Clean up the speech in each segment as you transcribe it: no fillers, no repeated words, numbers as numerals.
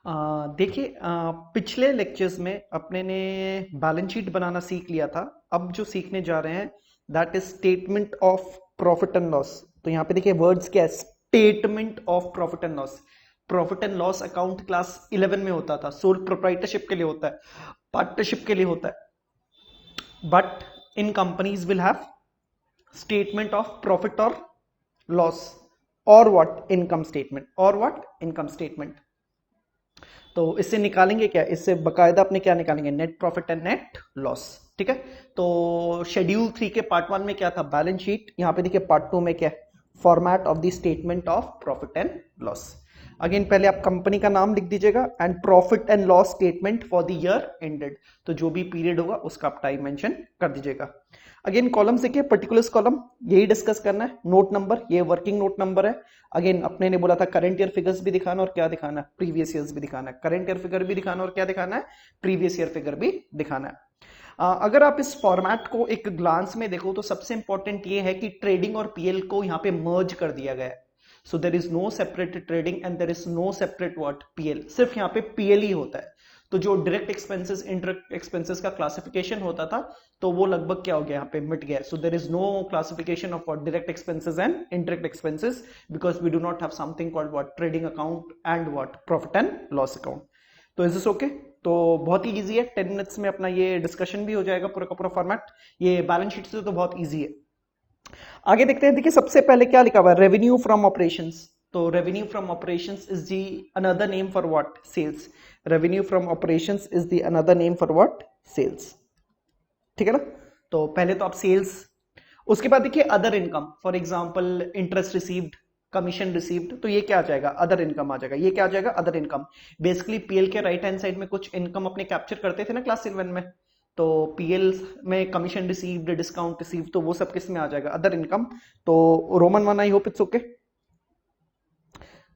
देखिए, पिछले लेक्चर्स में अपने ने बैलेंस शीट बनाना सीख लिया था। अब जो सीखने जा रहे हैं that is statement of profit and loss. तो यहाँ पे देखिए वर्ड्स क्या है, statement of profit and loss. Profit and loss account class 11 में होता था, सोल प्रोप्राइटरशिप के लिए होता है, पार्टनरशिप के लिए होता है। But in companies will have statement of profit और लॉस और व्हाट इनकम स्टेटमेंट, और व्हाट इनकम स्टेटमेंट। तो इससे निकालेंगे क्या, इससे बकायदा अपने क्या निकालेंगे, net profit and net loss. ठीक है, तो शेड्यूल 3 के पार्ट 1 में क्या था, बैलेंस शीट। यहां पे देखिए पार्ट 2 में क्या है, format of the statement of profit and loss. Again पहले आप कंपनी का नाम लिख दीजिएगा and profit and loss statement for the year ended. तो जो भी पीरियड होगा उसका आप टाइम मेंशन कर दीजिएगा। अगेन कॉलम से क्या, पर्टिकुलर्स कॉलम, यही डिस्कस करना है। नोट नंबर, ये वर्किंग नोट नंबर है। अगेन अपने ने बोला था करंट ईयर फिगर्स भी दिखाना और क्या दिखाना है, प्रीवियस ईयर्स भी दिखाना है। करंट ईयर फिगर भी दिखाना और क्या दिखाना है, प्रीवियस ईयर फिगर भी दिखाना है। अगर आप इस फॉर्मेट को एक ग्लांस में देखो तो सबसे इंपॉर्टेंट ये है कि ट्रेडिंग और पीएल को यहाँ पे मर्ज कर दिया गया है। So there is no separate trading and there is no separate what, PL. सिर्फ यहाँ पे पीएल ही होता है। तो जो डायरेक्ट एक्सपेंसेस इनडायरेक्ट एक्सपेंसेस का क्लासिफिकेशन होता था तो वो लगभग क्या हो गया, यहाँ पे मिट गया। So there is no classification of what direct expenses and indirect expenses because we do not have something called what trading account and what profit and loss account. तो इज दिस ओके? तो बहुत ही easy है, 10 minutes में अपना ये discussion भी हो जाएगा पूरा का पूरा फॉर्मेट। ये बैलेंस शीट से तो बहुत इजी है। आगे देखते हैं। देखिए सबसे पहले क्या लिखा हुआ है, रेवेन्यू फ्रॉम ऑपरेशंस। तो revenue from operations is the another name for what, sales. Revenue from operations is the another name for what, sales. ठीक है ना? तो पहले तो आप सेल्स, उसके बाद देखिए other income, for example interest received, commission received, तो ये क्या आ जाएगा, अदर इनकम आ जाएगा। ये क्या आ जाएगा, अदर इनकम। बेसिकली पीएल के राइट हैंड साइड में कुछ इनकम अपने कैप्चर करते थे ना क्लास 11 में। तो पीएल में कमीशन रिसीव्ड, डिस्काउंट रिसीव्ड, तो वो सब किस में आ जाएगा, अदर इनकम। तो Roman one, I hope it's okay.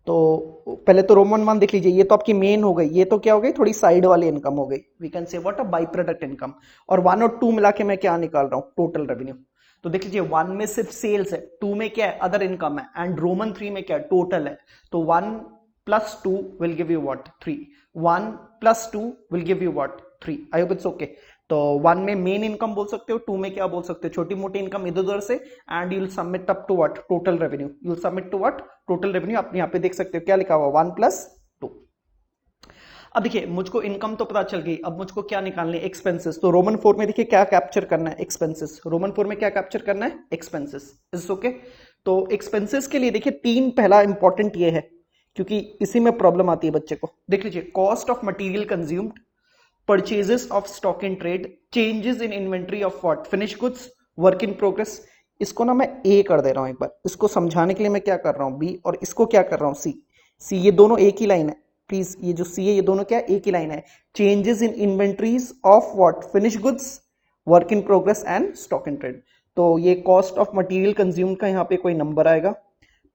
तो पहले तो रोमन वन देख लीजिए, ये तो आपकी मेन हो गई, ये तो क्या हो गई, थोड़ी साइड वाली इनकम हो गई। We can say what a by product income. और 1 और 2 मिला के मैं क्या निकाल रहा हूं, टोटल रेवेन्यू। तो देख लीजिए 1 में सिर्फ सेल्स है, 2 में क्या है, अदर इनकम है, एंड रोमन 3 में क्या है, टोटल है। तो 1 plus 2 will give you what, 3। 1 plus 2 will give you what, 3। I hope it's okay. तो 1 में मेन इनकम बोल सकते हो, 2 में क्या बोल सकते हो, छोटी मोटी इनकम इधर उधर से, and you will submit up to what, total revenue. You will submit to what, total revenue. आप यहाँ पे देख सकते हो क्या लिखा हुआ, 1 प्लस 2। अब देखिए मुझको इनकम तो पता चल गई, अब मुझको क्या निकालने, एक्सपेंसेस। तो रोमन 4 में देखिए क्या कैप्चर करना है, एक्सपेंसेस। रोमन 4 में क्या कैप्चर करना है, एक्सपेंसेस। Is okay. तो एक्सपेंसेस के लिए देखिए 3 पहला इंपॉर्टेंट ये है, क्योंकि इसी में प्रॉब्लम आती है बच्चे को। देख लीजिए, cost of material consumed, purchases of stock in trade, changes in inventory of what, finish goods, work in progress. इसको ना मैं ए कर दे रहा हूं एक बार, इसको समझाने के लिए मैं क्या कर रहा हूं बी, और इसको क्या कर रहा हूं सी। सी, ये दोनों एक ही लाइन है प्लीज, ये जो सी है ये दोनों क्या है, एक ही लाइन है। Changes in inventories of what, finish goods, work in progress and stock in trade. तो ये कॉस्ट ऑफ मटेरियल कंज्यूम का यहाँ पे कोई नंबर आएगा,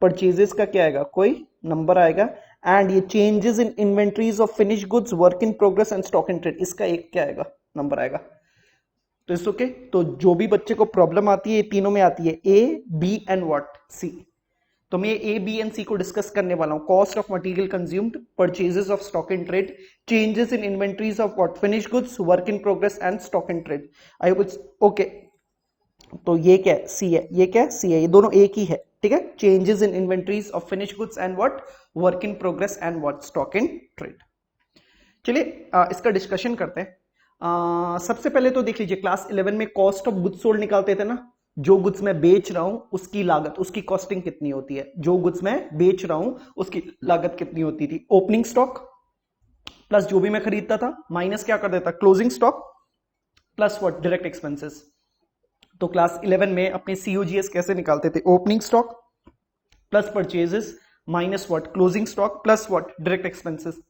परचेजेस का क्या आएगा, कोई नंबर आएगा, एंड ये changes in inventories of finish goods, work in progress and stock in trade, इसका एक क्या आएगा, नंबर आएगा। तो इस ओके। तो जो भी बच्चे को प्रॉब्लम आती है ये तीनों में आती है, ए बी एंड व्हाट, सी। तो मैं ए बी एंड सी को डिस्कस करने वाला हूं। Cost of material consumed, purchases of stock in trade, changes in inventories of what, finish goods, work in progress and stock in trade. I hope it's okay. तो ये क्या है, सी है, ये क्या है, सी है, ये दोनों एक ही है। ठीक है, changes in inventories of finish goods and what, work in progress and what, stock in trade. चलिए इसका डिस्कशन करते हैं। सबसे पहले तो देख लीजिए क्लास 11 में कॉस्ट ऑफ गुड्स सोल्ड निकालते थे ना, जो गुड्स मैं बेच रहा हूं उसकी लागत, उसकी कॉस्टिंग कितनी होती है, जो गुड्स मैं बेच रहा हूं उसकी लागत कितनी होती थी, ओपनिंग स्टॉक प्लस जो भी मैं खरीदता था माइनस क्या कर देता, closing stock plus what, direct expenses. तो क्लास 11 में अपने सीओजीएस कैसे निकालते थे, opening stock plus purchases minus what, closing stock plus what, direct expenses.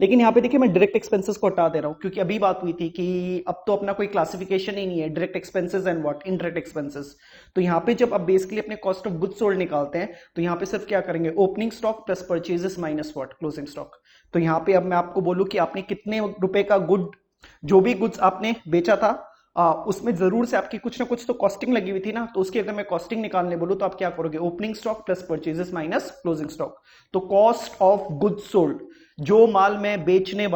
लेकिन यहां पे देखिए मैं डायरेक्ट एक्सपेंसेस को हटा दे रहा हूं, क्योंकि अभी बात हुई थी कि अब तो अपना कोई क्लासिफिकेशन ही नहीं है, direct expenses and what, indirect expenses. तो यहां पे जब आप बेसिकली अपने कॉस्ट ऑफ गुड्स सोल्ड निकालते हैं तो यहां पे सिर्फ क्या करेंगे, opening stock plus purchases minus what, closing stock. तो यहां पे अब मैं आपको बोलूं कि आपने कितने रुपए का गुड, जो भी गुड्स आपने बेचा था उसमें जरूर से आपकी कुछ ना कुछ तो कॉस्टिंग लगी हुई थी ना, तो उसकी अगर मैं कॉस्टिंग निकालने बोलूं तो आप क्या करोगे, opening stock plus purchases minus closing stock. तो कॉस्ट ऑफ गुड्स सोल्ड, जो माल मैं बेचने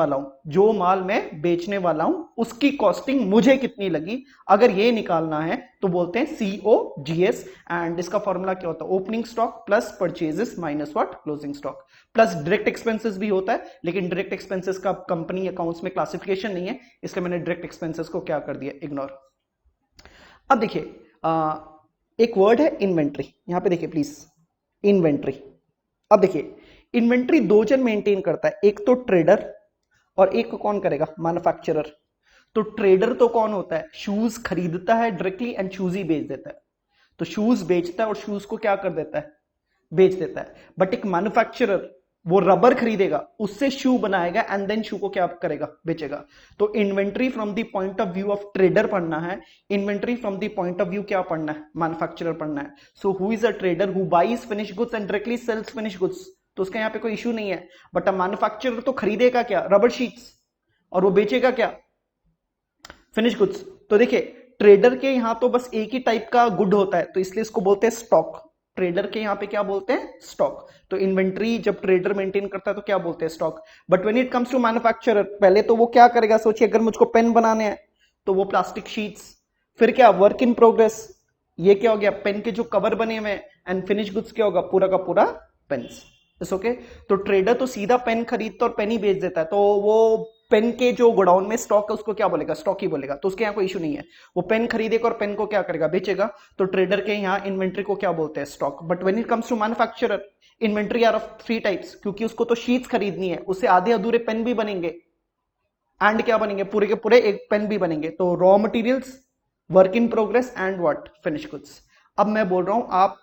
वाला हूं उसकी कॉस्टिंग मुझे कितनी लगी, अगर ये निकालना है तो बोलते हैं COGS। एंड इसका फॉर्मूला क्या होता है, opening stock plus purchases minus what, closing stock. Plus direct expenses भी होता है, लेकिन डायरेक्ट एक्सपेंसेस का कंपनी अकाउंट्स में क्लासिफिकेशन नहीं है, इसलिए मैंने डायरेक्ट एक्सपेंसेस को क्या कर दिया, इग्नोर। अब देखिए एक वर्ड है इन्वेंट्री, यहां पे देखिए प्लीज, इन्वेंट्री। अब देखिए इन्वेंट्री दो जन मेंटेन करता है, एक तो ट्रेडर और एक को कौन करेगा, मैन्युफैक्चरर। तो ट्रेडर तो कौन होता है, शूज खरीदता है डायरेक्टली एंड शूज ही बेच देता है। तो शूज बेचता है और शूज को क्या कर देता है, बेच देता है। बट एक मैन्युफैक्चरर वो रबर खरीदेगा, उससे शू बनाएगा एंड देन शू को क्या करेगा, बेचेगा। तो inventory from the point of view of trader पढ़ना है, inventory from the point of view क्या पढ़ना है, मैन्युफैक्चरर पढ़ना है। So who is a trader who buys finish goods and directly sales finish goods, तो उसका यहाँ पे कोई इशू नहीं है। बट अ मैन्युफैक्चरर तो खरीदेगा क्या, रबर शीट्स, और वो बेचेगा क्या, फिनिश गुड्स। तो देखिए ट्रेडर के यहां तो बस एक ही टाइप का गुड होता है, तो इसलिए इसको बोलते हैं स्टॉक। ट्रेडर के यहां पे क्या बोलते हैं, स्टॉक। तो इन्वेंट्री जब ट्रेडर मेंटेन करता है तो क्या बोलते हैं, stock. But when it comes to manufacturer, पहले तो वो क्या करेगा, सोचिए अगर मुझको पेन बनाने हैं तो वो प्लास्टिक शीट्स, फिर क्या वर्क इन प्रोग्रेस, ये क्या हो गया, पेन के जो कवर बने हुए हैं, एंड फिनिश गुड्स क्या होगा, पूरा का पूरा पेन्स। It's okay. तो ट्रेडर तो सीधा पेन खरीदता और पेन ही बेच देता है, तो वो पेन के जो गोडाउन में स्टॉक है उसको क्या बोलेगा, स्टॉक ही बोलेगा। तो उसके यहाँ कोई इशू नहीं है, वो पेन खरीदेगा और पेन को क्या करेगा, बेचेगा। तो ट्रेडर के यहाँ इन्वेंट्री को क्या बोलते हैं, stock. But when it comes to manufacturer, inventory are of 3 types, क्योंकि उसको तो शीट्स खरीदनी है, उससे आधे अधूरे पेन भी बनेंगे एंड क्या बनेंगे, पूरे के पूरे एक पेन भी बनेंगे। तो raw materials, work in progress and what, finish goods. अब मैं बोल रहा हूं आप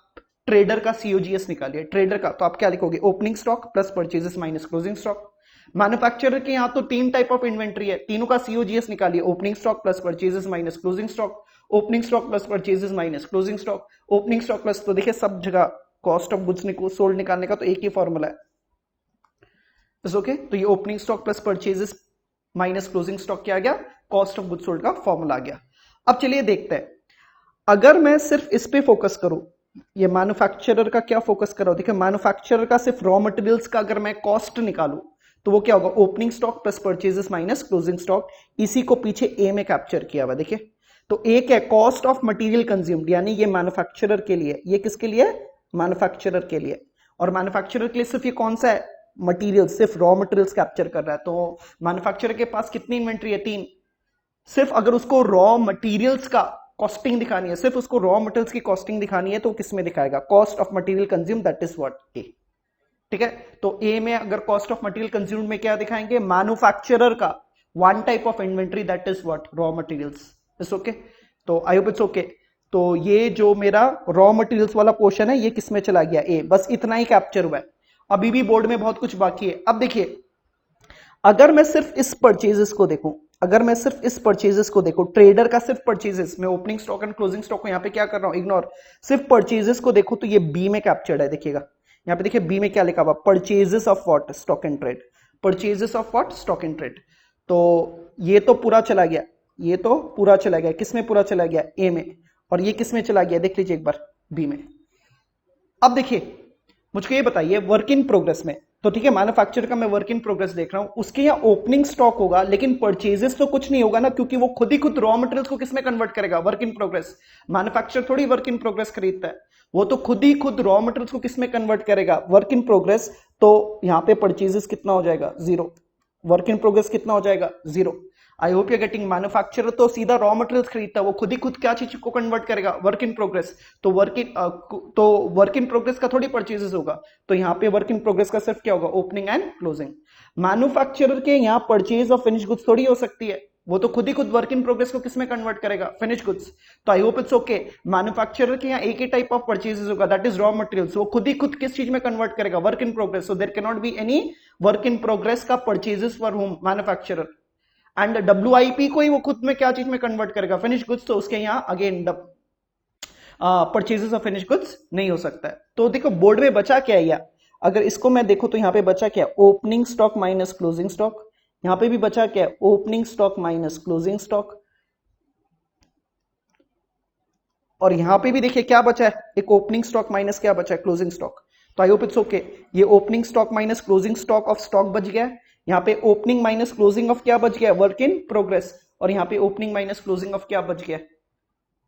ट्रेडर का COGS निकालिए, ट्रेडर का तो आप क्या लिखोगे, opening stock plus purchases minus closing stock. Manufacturer के यहां तो 3 टाइप ऑफ इन्वेंट्री है, तीनों का COGS निकालिए, opening stock plus purchases minus closing stock, opening stock plus purchases minus closing stock, opening stock plus, तो देखिए सब जगह कॉस्ट ऑफ गुड्स सोल्ड निकालने का तो एक ही फॉर्मूला है, ओके। तो ये opening stock plus purchases minus closing stock क्या आ गया, कॉस्ट ऑफ गुड्स सोल्ड का फॉर्मूला आ गया। अब चलिए देखते हैं, अगर मैं सिर्फ इस पे फोकस करूं, ये मैन्युफैक्चरर का क्या फोकस कर रहा हूं, देखिए मैन्युफैक्चरर का सिर्फ रॉ मटेरियल्स का अगर मैं कॉस्ट निकालूं तो वो क्या होगा, opening stock plus purchases minus closing stock. इसी को पीछे ए में कैप्चर किया हुआ, देखिए। तो एक है कॉस्ट ऑफ मटेरियल कंज्यूम्ड, यानी ये मैन्युफैक्चरर के लिए, ये किसके लिए, मैन्युफैक्चरर के लिए। और मैन्युफैक्चरर के लिए सिर्फ ये कौन सा है, मटेरियल, सिर्फ रॉ मटेरियल्स कैप्चर कर रहा है। तो मैन्युफैक्चरर के पास कितनी इन्वेंट्री है, 3। सिर्फ अगर उसको रॉ मटेरियल्स का कॉस्टिंग दिखानी है, सिर्फ उसको रॉ मटेरियल्स की कॉस्टिंग दिखानी है, तो किस में दिखाएगा, cost of material consume, that is what, A. ठीक है, तो ए में अगर कॉस्ट ऑफ मटेरियल कंज्यूम में क्या दिखाएंगे, मैन्युफैक्चरर का 1 type of inventory, that is what, raw materials. It's okay. तो आई होप इट्स ओके। तो ये जो मेरा रॉ मटेरियल्स वाला पोर्शन है ये किस में चला गया, ए। बस इतना ही कैप्चर हुआ है, अभी भी बोर्ड में बहुत कुछ बाकी है। अब देखिए अगर मैं सिर्फ इस परचेजेस को देखूं, अगर मैं सिर्फ इस परचेजेस को देखूं, ट्रेडर का सिर्फ परचेजेस, मैं opening stock and closing stock को यहां पे क्या कर रहा हूं, इग्नोर, सिर्फ परचेजेस को देखो तो ये बी में कैप्चर्ड है, देखिएगा यहां पे देखिए बी में क्या लिखा हुआ, purchases of what, stock and trade, purchases of what, stock and trade. तो ये तो पूरा चला गया, ये तो पूरा चला गया, किस में पूरा चला गया, ए में। और ये किस में चला गया, देख लीजिए एक बार, बी में। अब देखिए मुझको ये बताइए वर्क इन प्रोग्रेस में, तो ठीक है मैन्युफैक्चर का मैं वर्क इन प्रोग्रेस देख रहा हूं, उसके यहाँ ओपनिंग स्टॉक होगा लेकिन परचेजेस तो कुछ नहीं होगा ना, क्योंकि वो खुद ही खुद रॉ मटेरियल्स को किसमें कन्वर्ट करेगा, वर्क इन प्रोग्रेस। मैन्युफैक्चर थोड़ी वर्क इन प्रोग्रेस खरीदता है, वो तो खुद ही खुद रॉ मटेरियल्स को किसमें कन्वर्ट करेगा, वर्क इन प्रोग्रेस। तो यहां पे परचेजेस कितना हो जाएगा, 0, वर्क इन प्रोग्रेस कितना हो जाएगा, 0। आई होप यू गेटिंग। मैन्युफैक्चरर तो सीधा रॉ मटेरियल्स खरीदता है, वो खुद ही खुद क्या चीज को कन्वर्ट करेगा, वर्क इन प्रोग्रेस। तो वर्क इन प्रोग्रेस का थोड़ी परचेजेस होगा, तो यहाँ पे वर्क इन प्रोग्रेस का सिर्फ क्या होगा, ओपनिंग एंड क्लोजिंग। मैन्युफैक्चरर के यहाँ परचेज ऑफ फिनिश गुड्स थोड़ी हो सकती है, वो तो खुद ही खुद वर्क इन प्रोग्रेस को किसमें कन्वर्ट करेगा, फिनिश गुड्स। तो I hope it's okay. Manufacturer के यहाँ एक ही टाइप ऑफ परचेजेस होगा, दैट इज रॉ मटेरियल्स, वो खुद ही खुद किस चीज में कन्वर्ट करेगा, work in progress. So there can not be any work in progress का purchases for home, manufacturer. And WIP को ही वो खुद में क्या चीज में कन्वर्ट करेगा, फिनिश गुड्स। तो उसके यहां again purchases of finish goods नहीं हो सकता है। तो देखो बोर्ड में बचा क्या है, अगर इसको मैं देखो तो यहां पे बचा क्या, opening stock minus closing stock. यहां पे भी बचा क्या, opening stock minus closing stock. और यहां पे भी देखिए क्या बचा है, एक ओपनिंग स्टॉक माइनस क्या बचा है, क्लोजिंग स्टॉक। तो आई होप इट्स ओके। ये opening stock minus closing stock of stock बच गया। यहाँ पे ओपनिंग माइनस क्लोजिंग ऑफ क्या बच गया, वर्क इन प्रोग्रेस। और यहाँ पे ओपनिंग माइनस क्लोजिंग ऑफ क्या बच गया,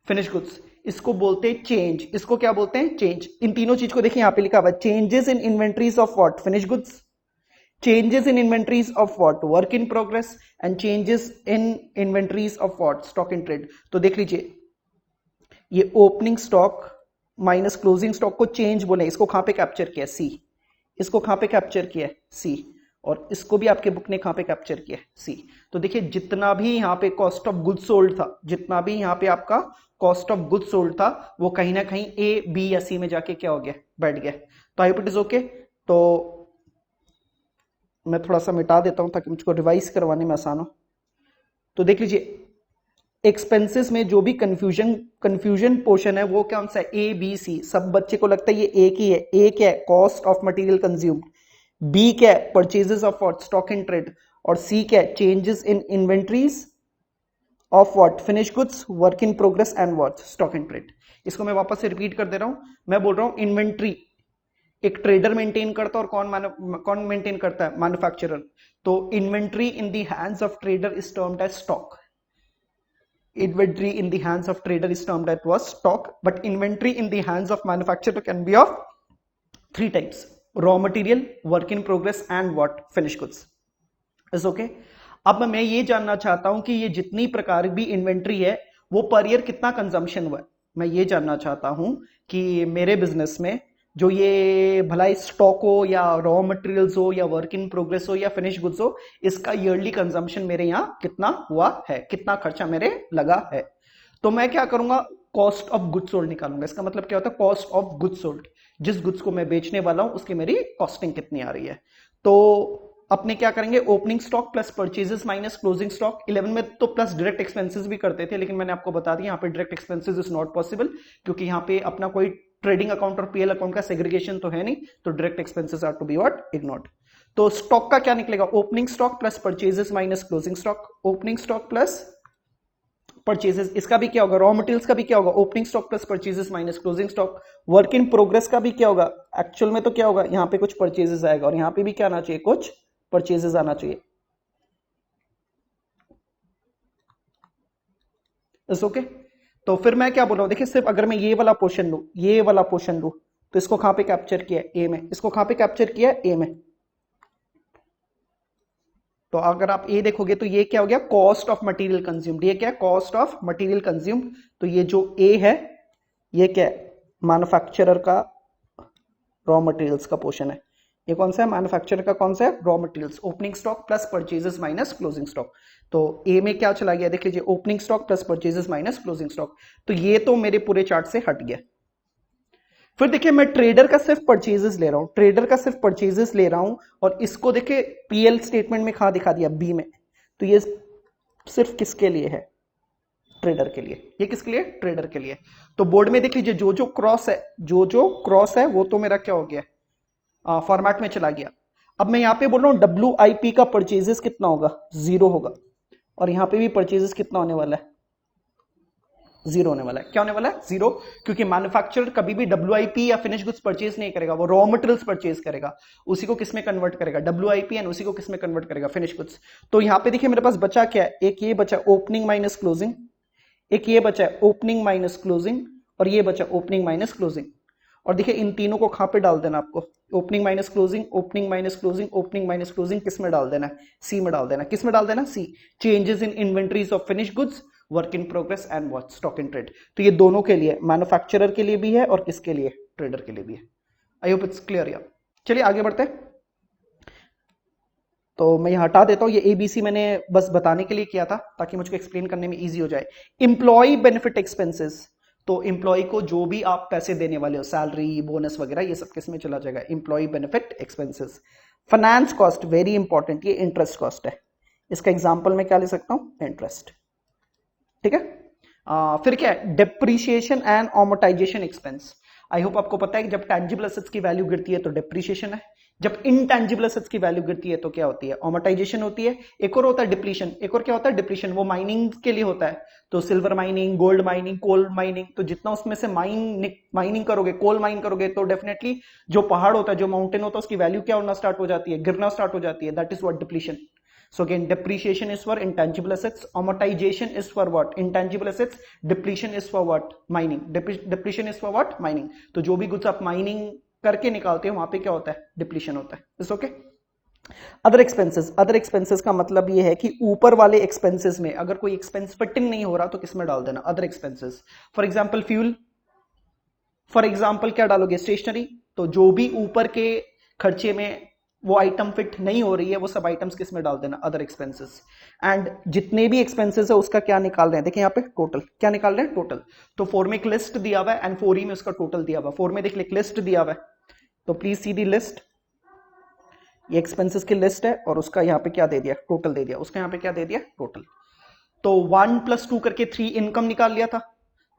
फिनिश गुड्स। इसको बोलते हैं चेंज। इसको क्या बोलते हैं, चेंज। इन तीनों चीज को देखिए यहाँ पे लिखा हुआ है, changes in inventories of what, finish goods. changes in inventories of what, work in progress, and changes in inventories of what, stock in trade। तो देख लीजिए, ये opening stock minus closing stock को चेंज बोले, इसको कहां पे कैप्चर किया, सी। इसको कहां पे कैप्चर किया, सी। और इसको भी आपके बुक ने कहां पे कैप्चर किया, सी। तो देखिए जितना भी यहाँ पे कॉस्ट ऑफ गुड्स सोल्ड था, जितना भी यहाँ पे आपका कॉस्ट ऑफ गुड्स सोल्ड था, वो कहीं ना कहीं ए, बी या सी में जाके क्या हो गया, बैठ गया। तो I hope it is okay. तो मैं थोड़ा सा मिटा देता हूं ताकि मुझको रिवाइज करवाने में आसान हो। तो देख लीजिए, एक्सपेंसेस में जो भी कंफ्यूजन पोर्शन है वो कौन सा है, ए बी सी। सब बच्चे को लगता है ये एक ही है। ए क्या है, cost of material consumed. B क्या है, purchases of what, stock in trade. और सी क्या है, changes in inventories of what, finish goods, work in progress and what, stock in trade. इसको मैं वापस से रिपीट कर दे रहा हूं। मैं बोल रहा हूं इन्वेंट्री एक ट्रेडर मेंटेन करता है, और कौन मेंटेन करता है, मैन्युफैक्चरर। तो inventory in the hands of trader is termed as stock. Inventory in the hands of trader is termed as was stock, but inventory in the hands of manufacturer can be of three types: raw material, work in progress, and what, finished goods. Is okay? अब मैं ये जानना चाहता हूं कि ये जितनी प्रकार की इन्वेंट्री है वो पर ईयर कितना कंजम्पशन हुआ है। मैं ये जानना चाहता हूं कि मेरे बिजनेस में जो ये भला स्टॉक हो या रॉ मटेरियल्स हो या वर्क इन प्रोग्रेस हो या फिनिश गुड्स हो, इसका ईयरली कंजम्पशन मेरे यहां कितना हुआ है, कितना खर्चा मेरे लगा है। तो मैं क्या करूंगा, कॉस्ट ऑफ गुड्स सोल्ड निकालूंगा। इसका मतलब क्या होता है, कॉस्ट ऑफ गुड्स सोल्ड। जिस गुड्स को मैं बेचने वाला हूं उसकी मेरी कॉस्टिंग कितनी आ रही है। तो अपने क्या करेंगे, opening stock plus purchases minus closing stock. 11 में तो प्लस डायरेक्ट एक्सपेंसेस भी करते थे, लेकिन मैंने आपको बता दिया यहाँ पे direct expenses is not possible, क्योंकि यहाँ पे अपना कोई ट्रेडिंग अकाउंट और पीएल अकाउंट का सेग्रीगेशन तो है नहीं, तो direct expenses are to be what, ignored. तो स्टॉक का क्या निकलेगा, opening stock plus purchases minus closing stock. Opening stock plus purchases, इसका भी क्या होगा, रॉ मटेरियल्स का भी क्या होगा, opening stock plus purchases minus closing stock. Work in progress का भी क्या होगा, एक्चुअल में तो क्या होगा, यहाँ पे कुछ परचेजेस आएगा और यहाँ पे भी क्या आना चाहिए, कुछ परचेजेस आना चाहिए। It's okay. तो फिर मैं क्या बोल रहा हूं, देखिए सिर्फ अगर मैं ये वाला पोर्शन लू, ये वाला पोर्शन लू, तो इसको कहां पे कैप्चर किया, ए में। इसको कहां पे कैप्चर किया, ए में। तो अगर आप ए देखोगे तो ये क्या हो गया, कॉस्ट ऑफ मटेरियल कंज्यूम्ड। ये क्या है, कॉस्ट ऑफ मटेरियल कंज्यूम्ड। तो ये जो ए है ये क्या है, मैन्युफैक्चरर का रॉ मटेरियल्स का पोर्शन है। ये कौन सा है, मैन्युफैक्चरर का कौन सा है, raw materials. Opening stock plus purchases minus closing stock. तो ए में क्या चला गया, देख लीजिए, opening stock plus purchases minus closing stock. तो ये तो मेरे पूरे चार्ट से हट गया। फिर देखिए मैं ट्रेडर का सिर्फ परचेजेस ले रहा हूं, ट्रेडर का सिर्फ परचेजेस ले रहा हूं, और इसको देखिए पीएल स्टेटमेंट में कहां दिखा दिया, बी में। तो ये सिर्फ किसके लिए है, ट्रेडर के लिए। ये किसके लिए, ट्रेडर के लिए। तो बोर्ड में देख लीजिए, जो जो क्रॉस है, जो जो क्रॉस है वो तो मेरा क्या हो गया, फॉर्मेट में चला गया। अब मैं यहां पे बोल रहा हूं WIP का परचेजेस कितना होगा, 0 होगा। और यहां पे भी परचेजेस कितना होने वाला है, 0 होने वाला है। क्या होने वाला है, 0। क्योंकि मैन्युफैक्चरर कभी भी WIP या फिनिश गुड्स परचेज नहीं करेगा, वो रॉ मटेरियल्स परचेज करेगा। उसी को किस में कन्वर्ट करेगा, WIP, एंड उसी को किस में कन्वर्ट करेगा, फिनिश गुड्स। तो यहां पे देखिए मेरे पास बचा क्या है, एक ये बचा ओपनिंग माइनस क्लोजिंग, एक ये बचा ओपनिंग माइनस क्लोजिंग, और ये बचा ओपनिंग माइनस क्लोजिंग। और देखिए इन तीनों को कहां पे डाल देना आपको, opening minus closing, opening minus closing, opening minus closing, किस में डाल देना है, सी में डाल देना। किस में डाल देना, C. Changes in inventories of finish goods, work in progress and what, stock in trade. तो ये दोनों के लिए, मैन्युफैक्चरर के लिए भी है और किसके लिए, ट्रेडर के लिए भी है। आई होप इट्स क्लियर यार। चलिए आगे बढ़ते हैं। तो मैं यहां हटा देता हूं, ये ABC मैंने बस बताने के लिए किया था ताकि मुझको एक्सप्लेन करने में इजी हो जाए। इंप्लॉय बेनिफिट एक्सपेंसेस, तो इंप्लॉय को जो भी आप पैसे देने वाले हो, सैलरी, बोनस वगैरह, ये सब किस में चला जाएगा, employee benefit expenses. Finance cost, very important, ये इंटरेस्ट कॉस्ट है। इसका एग्जाम्पल मैं क्या ले सकता हूं, इंटरेस्ट। ठीक है। फिर क्या है, depreciation and amortisation expense. I hope आपको पता है कि जब टैंजिबल एसेट्स की वैल्यू गिरती है तो डेप्रीशिएशन है, जब इंटेंजिबल एसेट्स की वैल्यू गिरती है तो क्या होती है? अमोर्टाइजेशन होती है। एक और होता है डिप्लीशन। एक और क्या होता है? डिप्लीशन। वो माइनिंग के लिए होता है, तो silver mining, gold mining, coal mining, तो जितना उसमें से माइनिंग करोगे, कोल माइन करोगे, तो डेफिनेटली जो पहाड़ होता है, जो माउंटेन होता है, उसकी वैल्यू क्या होना स्टार्ट हो जाती है? गिरना स्टार्ट हो जाती है। That is what depletion. So again, depreciation is for intangible assets, amortization is for what? Intangible assets, depletion is for what? Mining. Depletion is for what? Mining. तो जो भी गुड्स आप माइनिंग करके निकालते हो वहां पे क्या होता है? डिप्लीशन होता है. It's okay. अदर एक्सपेंसेस का मतलब ये है कि ऊपर वाले एक्सपेंसेस में अगर कोई एक्सपेंस फिटिंग नहीं हो रहा तो किसमें डाल देना? Other expenses. For example fuel. For example क्या डालोगे? स्टेशनरी. तो जो भी ऊपर के खर्चे में वो आइटम फिट नहीं हो रही है, वो सब आइटम्स किस में डाल देना? Other expenses. एंड जितने भी एक्सपेंसेस है उसका क्या निकाल रहे हैं? देखिए यहाँ पे टोटल क्या निकाल रहे हैं? टोटल. तो 4 में एक लिस्ट दिया हुआ है एंड 4E में उसका टोटल दिया हुआ है. 4 में देख एक लिस्ट दिया हुआ है, तो प्लीज सी दी लिस्ट. ये एक्सपेंसेस की लिस्ट है और उसका यहाँ पे क्या दे दिया? टोटल दे दिया. उसका यहाँ पे क्या दे दिया? टोटल. तो 1 + 2 करके 3 इनकम निकाल लिया था,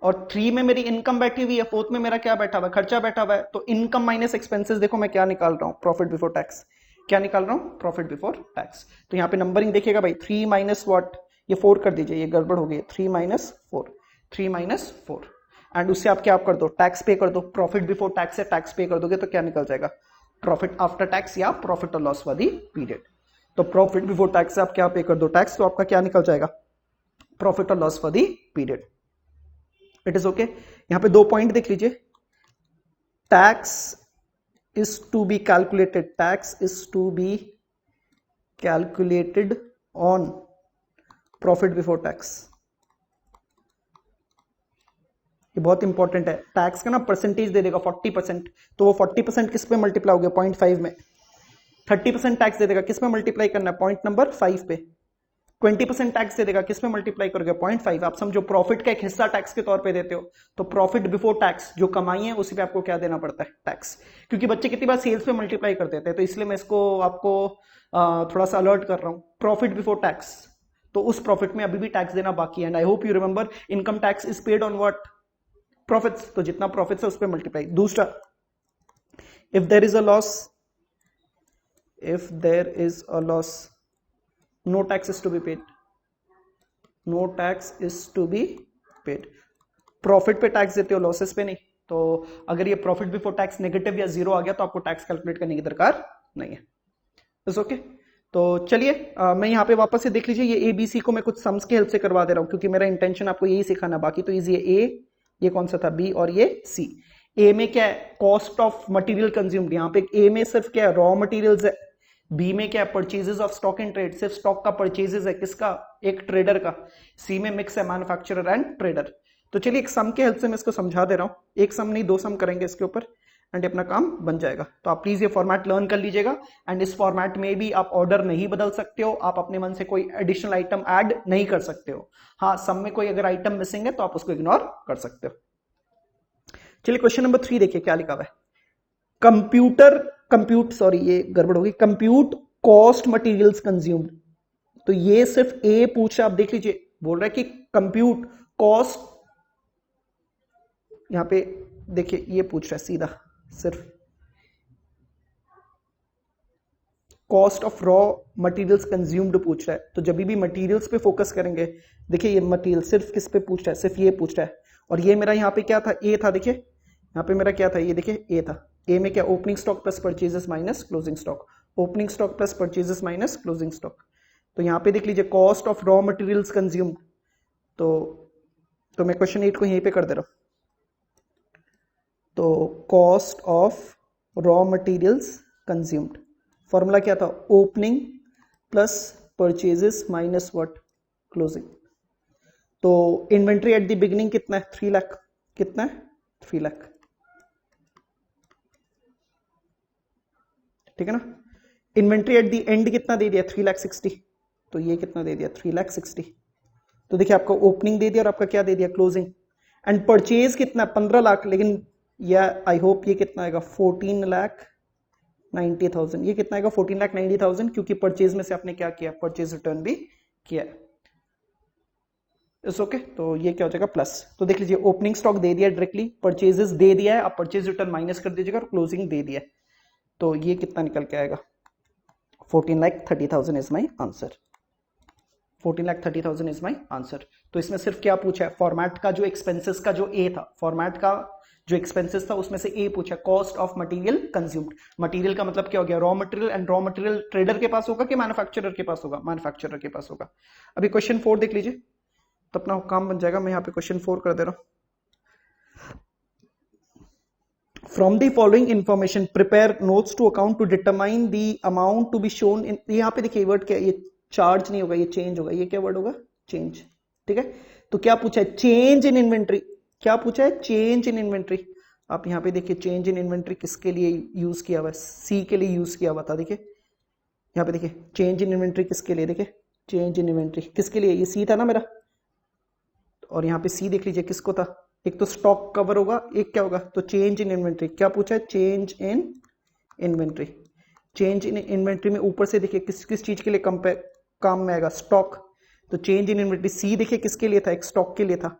और 3 में मेरी इनकम बैठी हुई है, 4th में मेरा क्या बैठा हुआ है? खर्चा बैठा हुआ है. तो इनकम माइनस एक्सपेंसेस, देखो मैं क्या निकाल रहा हूं? Profit before tax. क्या निकाल रहा हूं? Profit before tax. तो यहां पे नंबरिंग देखिएगा भाई, 3 माइनस व्हाट? ये 4 कर दीजिए, ये गड़बड़ हो गई. 3 माइनस 4, 3 माइनस 4, एंड उससे आप क्या कर दो? टैक्स पे कर दो. प्रॉफिट बिफोर टैक्स से टैक्स पे कर दोगे तो क्या निकल जाएगा? प्रॉफिट आफ्टर टैक्स या प्रॉफिट और लॉस फॉर दी पीरियड. तो प्रॉफिट बिफोर टैक्स से आप क्या पे कर दो? टैक्स. तो आपका क्या निकल जाएगा? प्रॉफिट और loss for the period. It is okay. यहां पे 2 पॉइंट देख लीजिए. Tax is to be calculated, tax is to be calculated on profit before tax. ये बहुत इंपॉर्टेंट है. टैक्स का ना परसेंटेज दे देगा 40%, तो वो 40% किस पे मल्टीप्लाई हो गया? 0.5 में. 30% टैक्स दे देगा, किस में मल्टीप्लाई करना है? पॉइंट नंबर 5 पे. 20% टैक्स दे देगा, किस में मल्टीप्लाई करोगे? 0.5. आप समझो प्रॉफिट का एक हिस्सा टैक्स के तौर पे देते हो, तो प्रॉफिट बिफोर टैक्स जो कमाई है उसी पे आपको क्या देना पड़ता है? टैक्स. क्योंकि बच्चे कितनी बार सेल्स पे मल्टीप्लाई कर देते हैं, तो इसलिए मैं इसको आपको थोड़ा सा अलर्ट कर रहा हूं. प्रॉफिट बिफोर टैक्स, तो उस प्रॉफिट में अभी भी टैक्स देना बाकी है. And I hope you remember, income tax is paid on what? Profits. तो जितना प्रॉफिट्स है उस पर मल्टीप्लाई. दूसरा, if there is a loss, if there is a loss, no tax is to be paid. No tax is to be paid. Profit पे tax देते हो, losses पे नहीं. तो अगर ये प्रॉफिट बिफोर टैक्स नेगेटिव या जीरो आ गया तो आपको टैक्स कैलकुलेट करने की दरकार नहीं है. It's okay. तो चलिए मैं यहाँ पे वापस से देख लीजिए, ये एबीसी को मैं कुछ सम्स के हेल्प से करवा दे रहा हूँ, क्योंकि मेरा इंटेंशन आपको यही सिखाना. बाकी तो इजी है. ये कौन सा था? बी, और ये सी. ए में क्या है? Cost of material consumed. यहाँ पे ए में सिर्फ क्या है? रॉ मटेरियल्स है. बी में क्या है? Purchases of stock in trade. सिर्फ स्टॉक का परचेजेस है. किसका? एक ट्रेडर का. सी में मिक्स है, मैन्युफैक्चरर एंड ट्रेडर. तो चलिए एक सम के हेल्प से मैं इसको समझा दे रहा हूं. एक सम नहीं, 2 सम करेंगे इसके ऊपर, एंड अपना काम बन जाएगा. तो आप प्लीज ये फॉर्मेट लर्न कर लीजिएगा. एंड इस फॉर्मेट में भी आप ऑर्डर नहीं बदल सकते हो, आप अपने मन से कोई एडिशनल आइटम ऐड नहीं कर सकते हो. हाँ, सम में कोई अगर आइटम मिसिंग है तो आप उसको इग्नोर कर सकते हो. चलिए क्वेश्चन नंबर 3 देखिए क्या लिखा हुआ है. ये गड़बड़ होगी. Compute cost materials consumed. तो ये सिर्फ ए पूछ रहा है. आप देख लीजिए, बोल रहा है कि कंप्यूट कॉस्ट. यहां पे देखिए ये पूछ रहा है सीधा, सिर्फ cost of raw materials consumed पूछ रहा है. तो जब भी मटेरियल्स पे फोकस करेंगे, देखिए ये मटेरियल सिर्फ किस पे पूछ रहा है? सिर्फ ये पूछ रहा है. और ये मेरा यहाँ पे क्या था? ए था. देखिए यहाँ पे मेरा क्या था? ये देखिए ए था. ए में क्या? Opening stock plus purchases minus closing stock. Opening stock plus purchases minus closing stock. तो यहाँ पे देख लीजिए cost of raw materials consumed. तो मैं क्वेश्चन 8 को यहीं पे कर दे रहा हूं. तो cost of raw materials consumed, formula क्या था? Opening plus purchases minus what? Closing. तो इन्वेंट्री एट द बिगिनिंग कितना है? 3 लाख. कितना है? 3 लाख. ठीक है ना. इन्वेंट्री एट द एंड कितना दे दिया? 3,60,000. तो ये कितना दे दिया? 3,60,000. तो देखिए आपका ओपनिंग दे दिया और आपका क्या दे दिया? क्लोजिंग. एंड परचेज कितना? 15 लाख. लेकिन या आई होप ये कितना आएगा? 14,90,000. ये कितना आएगा? 14,90,000, क्योंकि परचेज में से आपने क्या किया? परचेज रिटर्न भी किया. It's okay. तो ये क्या हो जाएगा? प्लस. तो देख लीजिए ओपनिंग स्टॉक दे दिया डायरेक्टली, परचेजेस दे दिया है, आप परचेज रिटर्न माइनस कर दीजिएगा, और क्लोजिंग दे दिया है. तो ये कितना निकल के आएगा 14,30,000 is my answer. 14,30,000 is my answer. तो इसमें सिर्फ क्या पूछा है, फॉर्मेट का जो एक्सपेंसेस का जो ए था, फॉर्मेट का जो एक्सपेंसेस था उसमें से ए पूछा, cost of material consumed. Material का मतलब क्या हो गया, raw material, and raw material trader के पास होगा कि मैन्युफैक्चरर के पास होगा, मैन्युफैक्चरर के पास होगा। अभी क्वेश्चन 4 देख लीजिए तो अपना काम बन जाएगा। मैं यहाँ पे क्वेश्चन 4 कर दे रहा हूं। From the following information, prepare notes to account to determine the amount to be shown in। यहाँ पे देखिए वर्ड क्या है, ये चार्ज नहीं होगा, ये चेंज होगा। ये क्या वर्ड होगा, चेंज। ठीक है, तो क्या पूछा है, चेंज इन इन्वेंट्री। क्या पूछा है, चेंज इन इन्वेंट्री। आप यहाँ पे देखिए चेंज इन इन्वेंट्री किसके लिए यूज किया हुआ है, सी के लिए यूज किया हुआ था। देखिए यहाँ पे देखिए चेंज इन इन्वेंट्री किसके लिए, देखिए चेंज इन इन्वेंट्री किसके लिए, ये सी था ना मेरा, और यहाँ पे सी देख लीजिए किसको था, एक तो स्टॉक कवर होगा, एक क्या होगा, तो चेंज इन इन्वेंट्री। क्या पूछा है, change in inventory. Change in inventory में ऊपर से देखिए किस किस चीज के लिए काम में आएगा, स्टॉक। तो चेंज इन इन्वेंट्री सी देखिए किसके लिए था, एक स्टॉक के लिए था।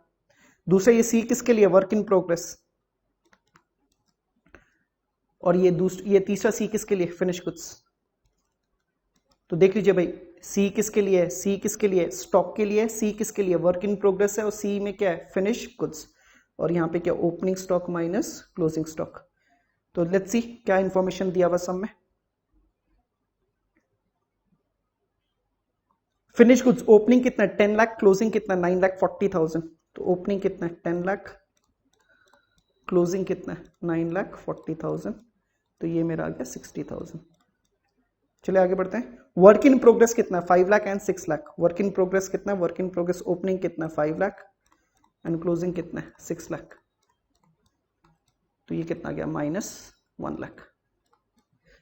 दूसरा ये सी किसके लिए, वर्क इन प्रोग्रेस। और ये तीसरा सी किसके लिए, फिनिश गुड्स। तो देख लीजिए भाई, सी किसके लिए है, सी किसके लिए, स्टॉक के लिए, सी किसके लिए, वर्क इन प्रोग्रेस है, और सी में क्या है, फिनिश गुड्स। और यहाँ पे क्या, opening stock minus closing stock. तो लेट्स सी क्या इंफॉर्मेशन दिया हुआ सम में। फिनिश गुड्स ओपनिंग कितना है 10 लाख, क्लोजिंग कितना 9,40,000। तो ओपनिंग कितना है 10 लाख, क्लोजिंग कितना है 9,40,000। तो ये मेरा आ गया 60,000। चलिए आगे बढ़ते हैं। वर्क इन प्रोग्रेस कितना है 5 lakh and 6 lakh. Work in progress कितना है, वर्क इन प्रोग्रेस ओपनिंग कितना है 5 लाख एंड क्लोजिंग कितना है 6 लाख। तो ये कितना गया -1 लाख।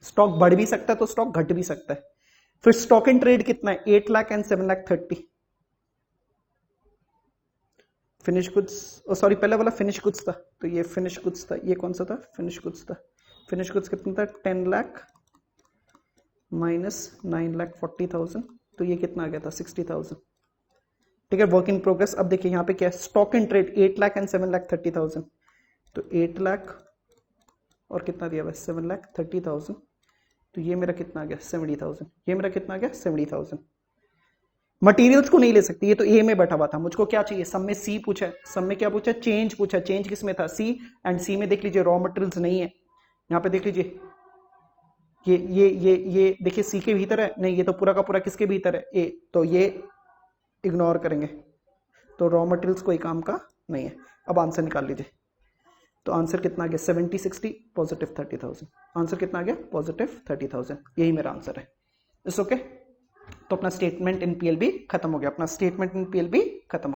स्टॉक बढ़ भी सकता है तो स्टॉक घट भी सकता है। फिर स्टॉक इन ट्रेड कितना है 8 lakh and 7,30,000। Finish goods, sorry पहले वाला फिनिश गुड्स था, तो ये फिनिश गुड्स था, ये कौन सा था, फिनिश गुड्स था। फिनिश गुड्स कितना था 10 लाख -9,40,000। तो ये कितना आ गया था 60,000। ठीक है, वर्क इन प्रोग्रेस। अब देखिए यहाँ पे क्या है, stock in trade 8 lakh and 7,30,000। तो 8 लाख और कितना दिया हुआ है 7,30,000। तो ये मेरा कितना आ गया 70,000। ये मेरा कितना आ गया 70,000। मटेरियल्स को नहीं ले सकती, ये तो ए में बैठा हुआ था। मुझको क्या चाहिए, सब में सी पूछा है, सब में क्या पूछा, चेंज पूछा। चेंज किस में था, सी। एंड सी में देख लीजिए रॉ मटेरियल्स नहीं है। यहाँ पे देख लीजिए ये देखिए सी के भीतर है, नहीं ये तो पूरा का पूरा किसके भीतर है, ए। तो ये इग्नोर करेंगे, तो रॉ मटेरियल्स कोई काम का नहीं है। अब आंसर निकाल लीजिए। तो आंसर कितना आ गया 70 60 पॉजिटिव 30,000। आंसर कितना आ गया पॉजिटिव 30,000। यही मेरा आंसर है। It's okay. तो अपना स्टेटमेंट इन पीएलबी खत्म हो गया, अपना स्टेटमेंट इन पीएलबी खत्म।